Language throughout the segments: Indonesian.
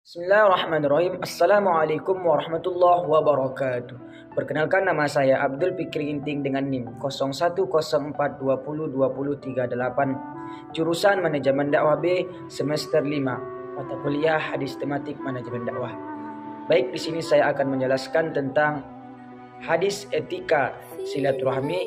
Bismillahirrahmanirrahim. Assalamualaikum warahmatullahi wabarakatuh. Perkenalkan, nama saya Abdul Fikri Ginting dengan NIM 0104202038, jurusan Manajemen Dakwah B, semester 5, mata kuliah Hadis Tematik Manajemen Dakwah. Baik, di sini saya akan menjelaskan tentang hadis etika silaturahmi,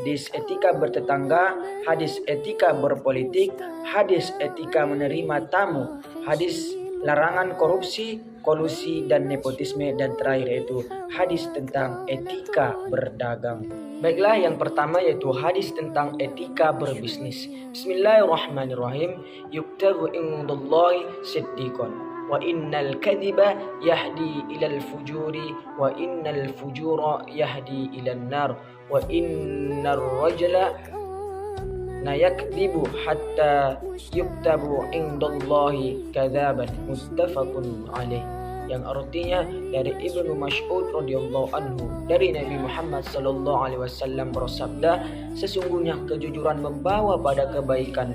hadis etika bertetangga, hadis etika berpolitik, hadis etika menerima tamu, hadis larangan korupsi, kolusi, dan nepotisme, dan terakhir yaitu hadis tentang etika berdagang. Baiklah, yang pertama yaitu hadis tentang etika berbisnis. Bismillahirrahmanirrahim. Yuktabu indallahi siddiqon wa innal kadhiba yahdi ilal fujuri wa innal fujura yahdi ilan nar wa innar rajula yakdzibu hatta yuktabu indallahi kadzaban, muttafaqun alaih. Yang artinya dari Ibnu Mas'ud radhiyallahu anhu, dari Nabi Muhammad sallallahu alaihi wasallam bersabda, sesungguhnya kejujuran membawa pada kebajikan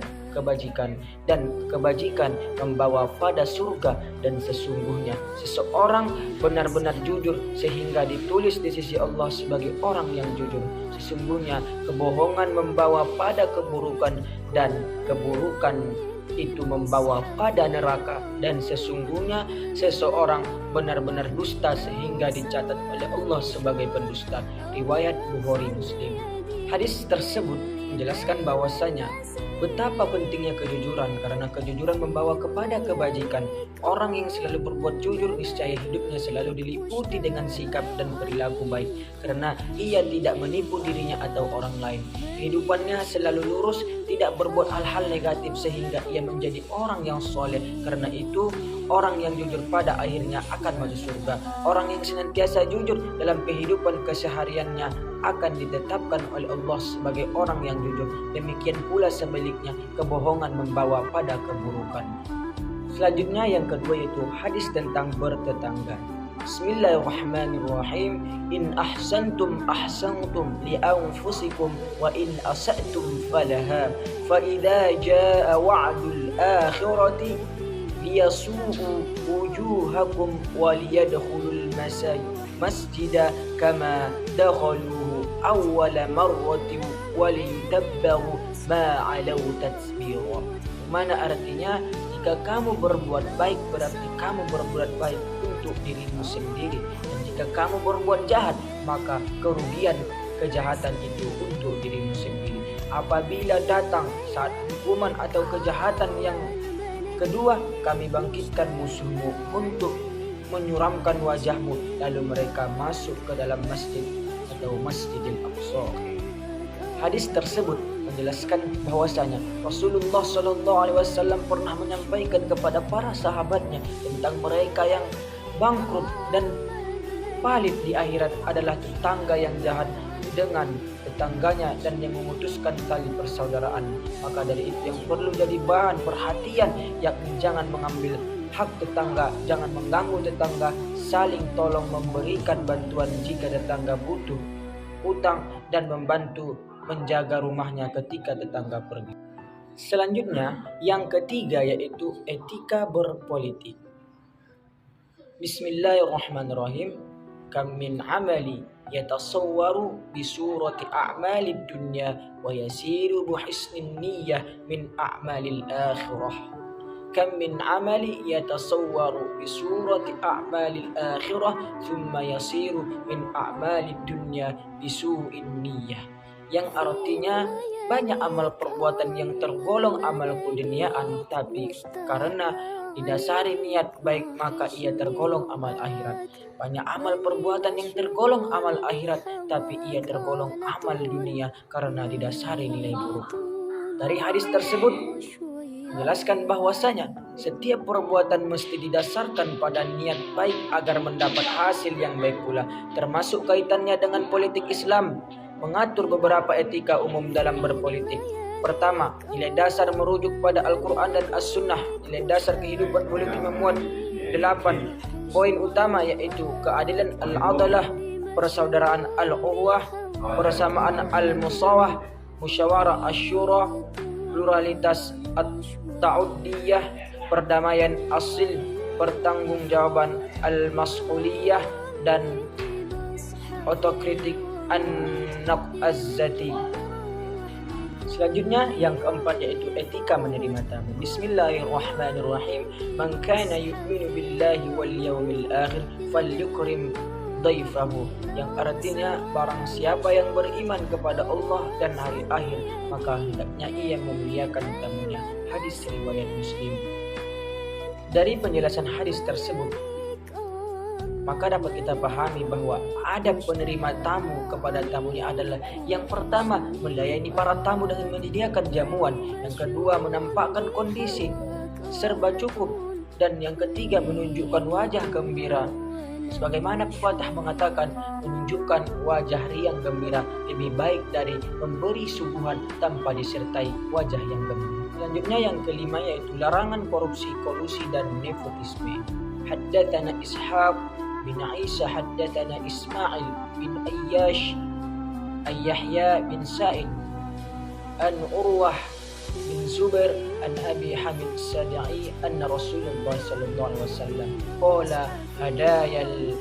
dan kebajikan membawa pada surga, dan sesungguhnya seseorang benar-benar jujur sehingga ditulis di sisi Allah sebagai orang yang jujur. Sesungguhnya kebohongan membawa pada keburukan, dan keburukan itu membawa pada neraka, dan sesungguhnya seseorang benar-benar dusta sehingga dicatat oleh Allah sebagai pendusta. Riwayat Bukhari Muslim. Hadis tersebut menjelaskan bahwasanya betapa pentingnya kejujuran, karena kejujuran membawa kepada kebajikan. Orang yang selalu berbuat jujur niscaya hidupnya selalu diliputi dengan sikap dan perilaku baik, karena ia tidak menipu dirinya atau orang lain. Kehidupannya selalu lurus, tidak berbuat hal-hal negatif sehingga ia menjadi orang yang soleh. Karena itu orang yang jujur pada akhirnya akan masuk surga. Orang yang senantiasa jujur dalam kehidupan kesehariannya akan ditetapkan oleh Allah sebagai orang yang jujur. Demikian pula sebaliknya, kebohongan membawa pada keburukan. Selanjutnya yang kedua yaitu hadis tentang bertetangga. Bismillahirrahmanirrahim. In ahsantum ahsantum li anfusikum wa in asa'tum falaha. Fa idza jaa wa'dul akhirati liyasu'u wujuhakum wa liyadkhulul masjida kama dakhaluhu awwala marratin wa liyutabbaru ma 'alau tatsbira. Mana artinya, jika kamu berbuat baik berarti kamu berbuat baik untuk dirimu sendiri, dan jika kamu berbuat jahat maka kerugian kejahatan itu untuk dirimu sendiri. Apabila datang saat hukuman atau kejahatan yang kedua, kami bangkitkan musuhmu untuk menyuramkan wajahmu, lalu mereka masuk ke dalam masjid atau Masjidil Aqsa. Hadis tersebut menjelaskan bahwasanya Rasulullah Shallallahu Alaihi Wasallam pernah menyampaikan kepada para sahabatnya tentang mereka yang bangkrut dan palit di akhirat adalah tetangga yang jahat dengan tetangganya dan yang memutuskan tali persaudaraan. Maka dari itu yang perlu jadi bahan perhatian, yakni jangan mengambil hak tetangga, jangan mengganggu tetangga, saling tolong memberikan bantuan jika tetangga butuh utang, dan membantu menjaga rumahnya ketika tetangga pergi. Selanjutnya yang ketiga yaitu etika berpolitik. Bismillahirrahmanirrahim. Kam min amali yatasawwaru bi surati a'malid dunya wa yasiru bi hisnin niyyah min a'malil akhirah. Kam min amali yatasawwaru bi surati a'malil akhirah thumma yasiru min a'malid dunya bi su'in niyyah. Yang artinya banyak amal perbuatan yang tergolong amal keduniaan, tapi karena didasari niat baik maka ia tergolong amal akhirat. Banyak amal perbuatan yang tergolong amal akhirat, tapi ia tergolong amal dunia karena didasari nilai buruk. Dari hadis tersebut menjelaskan bahwasanya setiap perbuatan mesti didasarkan pada niat baik agar mendapat hasil yang baik pula, termasuk kaitannya dengan politik Islam. Mengatur beberapa etika umum dalam berpolitik. Pertama, nilai dasar merujuk pada Al-Quran dan As-Sunnah. Nilai dasar kehidupan politik memuat 8 poin utama, yaitu keadilan al-adalah, persaudaraan al-ukhwah, persamaan al-musawah, musyawarah asyura, pluralitas at-ta'udiyah, perdamaian asil, pertanggungjawaban al-mas'uliyah dan otokritik an-naqazzati. Selanjutnya yang keempat yaitu etika menerima tamu. Bismillahirrahmanirrahim. Man kana yu'minu billahi wal yawmil akhir falyukrim dhaifahu, yang artinya barang siapa yang beriman kepada Allah dan hari akhir maka hendaknya ia memuliakan tamunya. Hadis riwayat Muslim. Dari penjelasan hadis tersebut maka dapat kita pahami bahwa adab penerima tamu kepada tamunya adalah yang pertama melayani para tamu dengan menyediakan jamuan, yang kedua menampakkan kondisi serba cukup, dan yang ketiga menunjukkan wajah gembira. Sebagaimana pepatah mengatakan, menunjukkan wajah riang gembira lebih baik dari memberi suguhan tanpa disertai wajah yang gembira. Selanjutnya yang kelima yaitu larangan korupsi, kolusi, dan nepotisme. Haddatsana Ishaq bin Isa haddatsana Ismail bin Ayyash Yahya bin Sa'id an Urwah bin Zubair an Abi Hamid Sadi'i anna Rasulullah sallallahu alaihi wasallam qala hadayal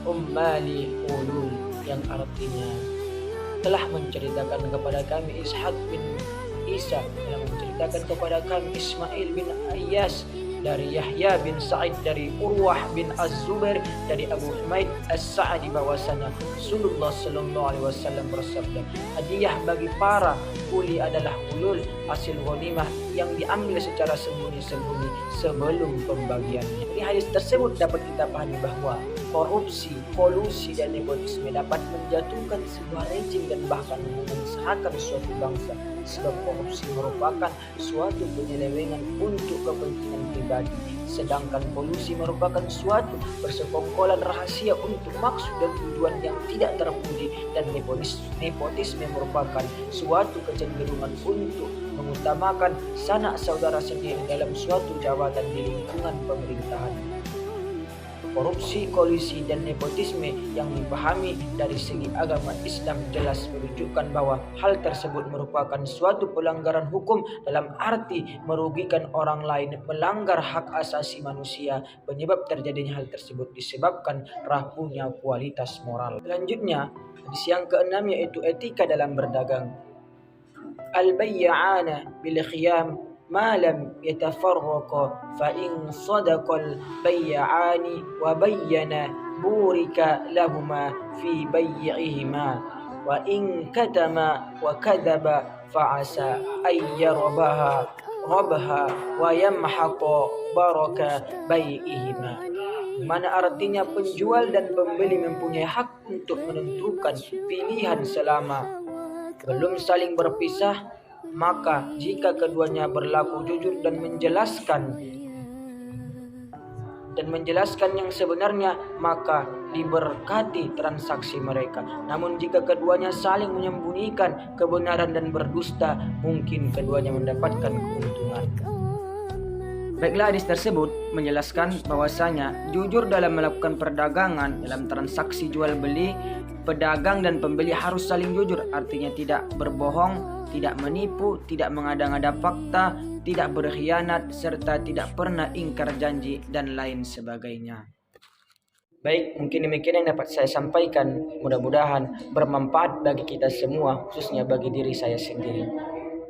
ummali ulul, yang artinya telah menceritakan kepada kami Ishaq bin Isa, yang menceritakan kepada kami Ismail bin Ayyash dari Yahya bin Sa'id dari Urwah bin Az-Zubair dari Abu Humaid As-Sa'di bahwasanya Rasulullah sallallahu alaihi wasallam bersabda, hadiah bagi para kuli adalah ulul, hasil ghanimah yang diambil secara sembunyi-sembunyi sebelum pembagiannya. Di hadis tersebut dapat kita pahami bahwa korupsi, kolusi, dan nepotisme dapat menjatuhkan sebuah rejim dan bahkan mengusahakan suatu bangsa, sebab korupsi merupakan suatu penyelewengan untuk kepentingan pribadi, sedangkan kolusi merupakan suatu persekongkolan rahasia untuk maksud dan tujuan yang tidak terpuji, dan nepotisme merupakan suatu kecenderungan untuk mengutamakan sanak saudara sendiri dalam suatu jabatan di lingkungan pemerintahan. Korupsi, kolusi, dan nepotisme yang dipahami dari segi agama Islam jelas menunjukkan bahwa hal tersebut merupakan suatu pelanggaran hukum dalam arti merugikan orang lain, melanggar hak asasi manusia. Penyebab terjadinya hal tersebut disebabkan rapuhnya kualitas moral. Selanjutnya, hadis yang keenam yaitu etika dalam berdagang. Al-bayya'ana bil khiyam ma lam yatafarraqa fa in sadaqal bayya'ani wa bayyana burika lahuma fi bay'ihima wa in katama wa kadaba fa asa ay yarbaha wa yamhaqa baraka bay'ihima. Mana artinya penjual dan pembeli mempunyai hak untuk menentukan pilihan selama belum saling berpisah, maka jika keduanya berlaku jujur dan menjelaskan yang sebenarnya, maka diberkati transaksi mereka. Namun jika keduanya saling menyembunyikan kebenaran dan berdusta, mungkin keduanya mendapatkan keuntungan. Baiklah, hadis tersebut menjelaskan bahwasanya jujur dalam melakukan perdagangan, dalam transaksi jual beli, pedagang dan pembeli harus saling jujur, artinya tidak berbohong, tidak menipu, tidak mengada-ngada fakta, tidak berkhianat, serta tidak pernah ingkar janji dan lain sebagainya. Baik, mungkin demikian yang dapat saya sampaikan. Mudah-mudahan bermanfaat bagi kita semua, khususnya bagi diri saya sendiri.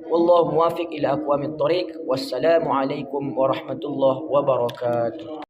Wallahu muwafiq ila aqwamit thoriq. Wassalamualaikum warahmatullahi wabarakatuh.